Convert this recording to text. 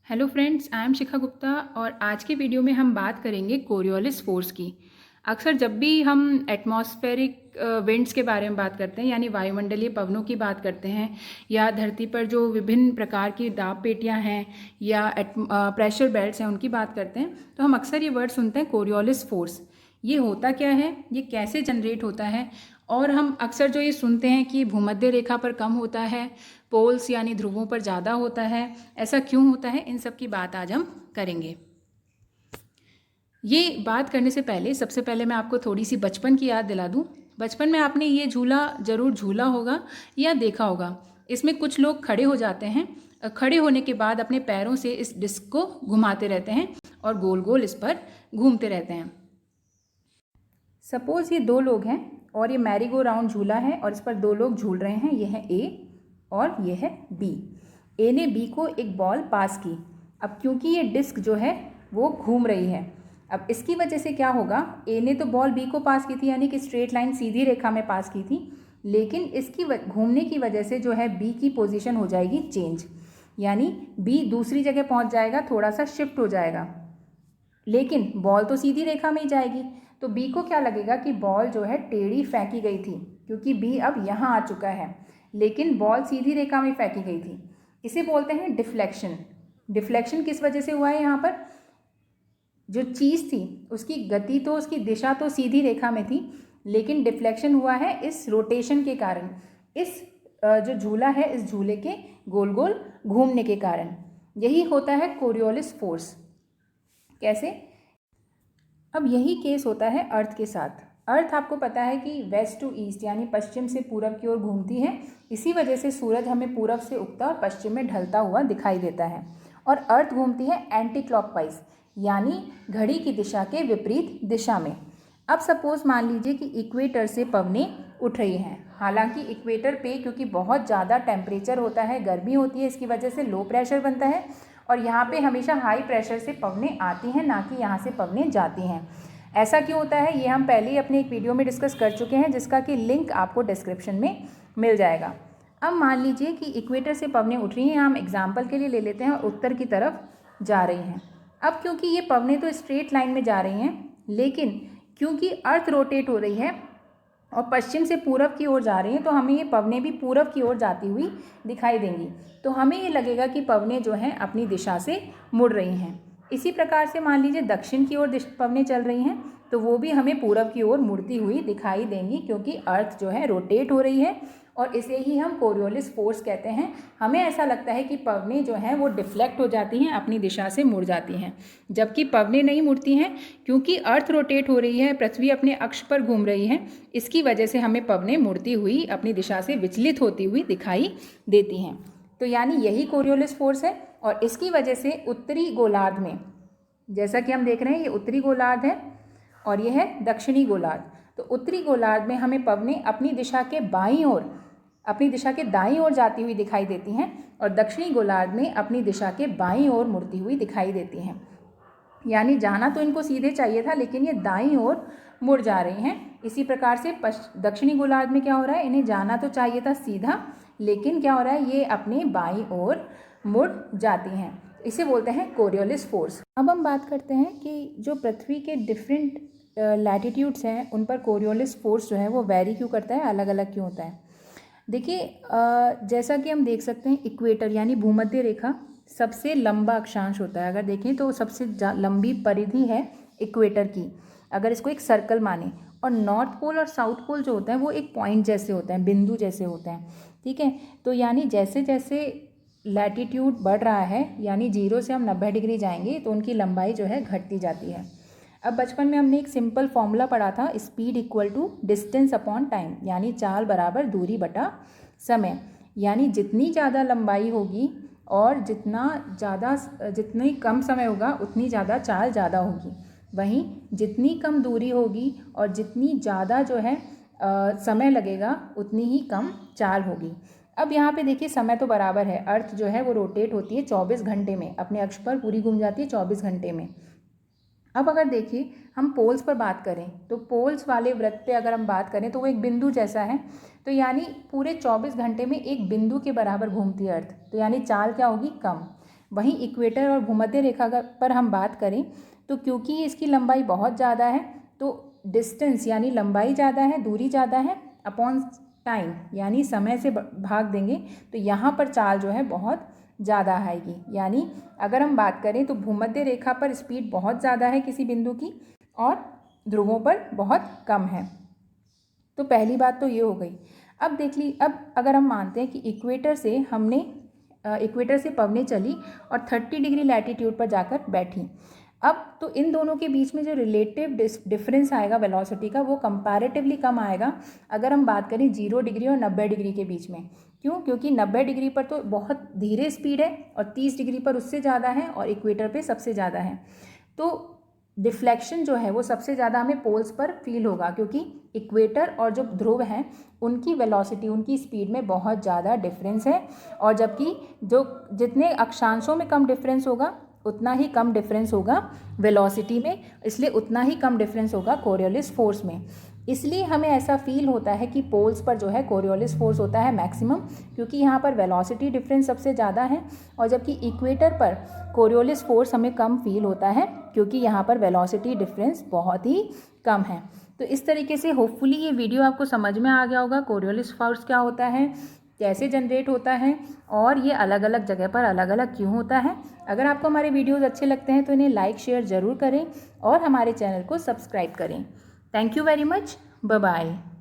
Hello friends, I am शिखा गुप्ता और आज के वीडियो में हम बात करेंगे कोरियोलिस फोर्स की। अक्सर जब भी हम एटमॉस्फेरिक विंड्स के बारे में बात करते हैं यानी वायुमंडलीय पवनों की बात करते हैं या धरती पर जो विभिन्न प्रकार की दाब पेटियां हैं या प्रेशर बेल्ट्स हैं उनकी बात करते हैं तो हम अक्सर ये वर्ड सुनते हैं कोरियोलिस फोर्स। ये होता क्या है, ये कैसे जनरेट होता है, और हम अक्सर जो ये सुनते हैं कि भूमध्य रेखा पर कम होता है, पोल्स यानी ध्रुवों पर ज़्यादा होता है, ऐसा क्यों होता है, इन सब की बात आज हम करेंगे। ये बात करने से पहले सबसे पहले मैं आपको थोड़ी सी बचपन की याद दिला दूं। बचपन में आपने ये झूला ज़रूर झूला होगा या देखा होगा। इसमें कुछ लोग खड़े हो जाते हैं, खड़े होने के बाद अपने पैरों से इस डिस्क को घुमाते रहते हैं और गोल गोल इस पर घूमते रहते हैं। सपोज़ ये दो लोग हैं और ये मैरी गो राउंड झूला है और इस पर दो लोग झूल रहे हैं। ये है ए और ये है बी। ए ने बी को एक बॉल पास की। अब क्योंकि ये डिस्क जो है वो घूम रही है, अब इसकी वजह से क्या होगा, ए ने तो बॉल बी को पास की थी यानी कि स्ट्रेट लाइन सीधी रेखा में पास की थी, लेकिन इसकी घूमने की वजह से जो है बी की पोजीशन हो जाएगी चेंज, यानी बी दूसरी जगह पहुंच जाएगा, थोड़ा सा शिफ्ट हो जाएगा, लेकिन बॉल तो सीधी रेखा में ही जाएगी। तो बी को क्या लगेगा कि बॉल जो है टेढ़ी फेंकी गई थी, क्योंकि बी अब यहाँ आ चुका है, लेकिन बॉल सीधी रेखा में फेंकी गई थी। इसे बोलते हैं डिफ्लेक्शन। डिफ्लेक्शन किस वजह से हुआ है, यहाँ पर जो चीज़ थी उसकी गति तो, उसकी दिशा तो सीधी रेखा में थी, लेकिन डिफ्लेक्शन हुआ है इस रोटेशन के कारण, इस जो झूला है इस झूले के गोल गोल घूमने के कारण। यही होता है कोरियोलिस फोर्स। कैसे? अब यही केस होता है अर्थ के साथ। अर्थ आपको पता है कि वेस्ट टू ईस्ट यानी पश्चिम से पूरब की ओर घूमती है। इसी वजह से सूरज हमें पूरब से उगता और पश्चिम में ढलता हुआ दिखाई देता है, और अर्थ घूमती है एंटी क्लॉकवाइज यानी घड़ी की दिशा के विपरीत दिशा में। अब सपोज मान लीजिए कि इक्वेटर से पवनें उठ रही हैं। हालांकि इक्वेटर पे क्योंकि बहुत ज़्यादा टेम्परेचर होता है, गर्मी होती है, इसकी वजह से लो प्रेशर बनता है, और यहाँ पे हमेशा हाई प्रेशर से पवनें आती हैं, ना कि यहाँ से पवनें जाती हैं। ऐसा क्यों होता है ये हम पहले ही अपने एक वीडियो में डिस्कस कर चुके हैं, जिसका कि लिंक आपको डिस्क्रिप्शन में मिल जाएगा। अब मान लीजिए कि इक्वेटर से पवनें उठ रही हैं, हम एग्जाम्पल के लिए ले लेते हैं, और उत्तर की तरफ जा रही हैं। अब क्योंकि ये पवनें तो स्ट्रेट लाइन में जा रही हैं, लेकिन क्योंकि अर्थ रोटेट हो रही है और पश्चिम से पूरब की ओर जा रही हैं, तो हमें ये पवनें भी पूरब की ओर जाती हुई दिखाई देंगी। तो हमें ये लगेगा कि पवनें जो हैं अपनी दिशा से मुड़ रही हैं। इसी प्रकार से मान लीजिए दक्षिण की ओर पवनें चल रही हैं, तो वो भी हमें पूरब की ओर मुड़ती हुई दिखाई देंगी, क्योंकि अर्थ जो है रोटेट हो रही है, और इसे ही हम कोरियोलिस फोर्स कहते हैं। हमें ऐसा लगता है कि पवनें जो हैं वो डिफ्लेक्ट हो जाती हैं, अपनी दिशा से मुड़ जाती हैं, जबकि पवनें नहीं मुड़ती हैं, क्योंकि अर्थ रोटेट हो रही है, पृथ्वी अपने अक्ष पर घूम रही है। इसकी वजह से हमें पवनें मुड़ती हुई, अपनी दिशा से विचलित होती हुई दिखाई देती हैं। तो यानी यही कोरियोलिस फोर्स है, और इसकी वजह से उत्तरी गोलार्ध में, जैसा कि हम देख रहे हैं, ये उत्तरी गोलार्ध है और ये है दक्षिणी गोलार्ध। तो उत्तरी गोलार्ध में हमें पवनें अपनी दिशा के बाईं ओर, अपनी दिशा के दाईं ओर जाती हुई दिखाई देती हैं, और दक्षिणी गोलार्ध में अपनी दिशा के बाईं ओर मुड़ती हुई दिखाई देती हैं। यानी जाना तो इनको सीधे चाहिए था, लेकिन ये दाईं ओर मुड़ जा रही हैं। इसी प्रकार से दक्षिणी गोलार्ध में क्या हो रहा है, इन्हें जाना तो चाहिए था सीधा, लेकिन क्या हो रहा है, ये अपने बाईं ओर मुड़ जाती हैं। इसे बोलते हैं कोरियोलिस फोर्स। अब हम बात करते हैं कि जो पृथ्वी के डिफरेंट लैटिट्यूड्स हैं उन पर कोरियोलिस फोर्स जो है वो वेरी क्यों करता है, अलग अलग क्यों होता है। देखिए, जैसा कि हम देख सकते हैं, इक्वेटर यानी भूमध्य रेखा सबसे लंबा अक्षांश होता है। अगर देखें तो सबसे लंबी परिधि है इक्वेटर की, अगर इसको एक सर्कल माने, और नॉर्थ पोल और साउथ पोल जो होता है वो एक पॉइंट जैसे होते हैं, बिंदु जैसे होते हैं। ठीक है, तो यानी जैसे जैसे लैटिट्यूड बढ़ रहा है, यानी 0 से हम 90 डिग्री जाएंगे, तो उनकी लंबाई जो है घटती जाती है। अब बचपन में हमने एक सिंपल फॉर्मूला पढ़ा था, speed equal to distance upon time, यानी चाल बराबर दूरी बटा समय। यानी जितनी ज़्यादा लंबाई होगी और जितनी कम समय होगा उतनी ज़्यादा चाल ज़्यादा होगी, वहीं जितनी कम दूरी होगी और जितनी ज़्यादा जो है समय लगेगा उतनी ही कम चाल होगी। अब यहाँ पे देखिए, समय तो बराबर है, अर्थ जो है वो रोटेट होती है 24 घंटे में, अपने अक्ष पर पूरी घूम जाती है 24 घंटे में। अब अगर देखिए हम पोल्स पर बात करें, तो पोल्स वाले वृत्त पे अगर हम बात करें तो वो एक बिंदु जैसा है, तो यानी पूरे 24 घंटे में एक बिंदु के बराबर घूमती है अर्थ, तो यानी चाल क्या होगी, कम। वहीं इक्वेटर और भूमध्य रेखा पर हम बात करें तो क्योंकि इसकी लंबाई बहुत ज़्यादा है तो डिस्टेंस यानी लंबाई ज़्यादा है, दूरी ज़्यादा है, अपॉन टाइम यानी समय से भाग देंगे तो यहाँ पर चाल जो है बहुत ज़्यादा आएगी। यानी अगर हम बात करें तो भूमध्य रेखा पर स्पीड बहुत ज़्यादा है किसी बिंदु की और ध्रुवों पर बहुत कम है। तो पहली बात तो ये हो गई। अब अगर हम मानते हैं कि इक्वेटर से पवनी चली और 30 डिग्री लैटीट्यूड पर जाकर बैठी, अब तो इन दोनों के बीच में जो रिलेटिव डिफरेंस आएगा वेलोसिटी का वो कंपैरेटिवली कम आएगा अगर हम बात करें 0 डिग्री और 90 डिग्री के बीच में। क्यों? क्योंकि 90 डिग्री पर तो बहुत धीरे स्पीड है और 30 डिग्री पर उससे ज़्यादा है और इक्वेटर पे सबसे ज़्यादा है। तो डिफ्लेक्शन जो है वो सबसे ज़्यादा हमें पोल्स पर फील होगा क्योंकि इक्वेटर और जो ध्रुव हैं उनकी वेलोसिटी, उनकी स्पीड में बहुत ज़्यादा डिफरेंस है और जबकि जो जितने अक्षांशों में कम डिफरेंस होगा उतना ही कम डिफरेंस होगा वेलोसिटी में, इसलिए उतना ही कम डिफरेंस होगा कोरियोलिस फोर्स में। इसलिए हमें ऐसा फील होता है कि पोल्स पर जो है कोरियोलिस फोर्स होता है मैक्सिमम क्योंकि यहाँ पर वेलोसिटी डिफरेंस सबसे ज़्यादा है और जबकि इक्वेटर पर कोरियोलिस फोर्स हमें कम फील होता है क्योंकि यहाँ पर वेलोसिटी डिफरेंस बहुत ही कम है। तो इस तरीके से होपफुली ये वीडियो आपको समझ में आ गया होगा कोरियोलिस फोर्स क्या होता है, कैसे जनरेट होता है और ये अलग अलग जगह पर अलग अलग क्यों होता है। अगर आपको हमारे वीडियोस अच्छे लगते हैं तो इन्हें लाइक शेयर ज़रूर करें और हमारे चैनल को सब्सक्राइब करें। Thank you very much. Bye bye.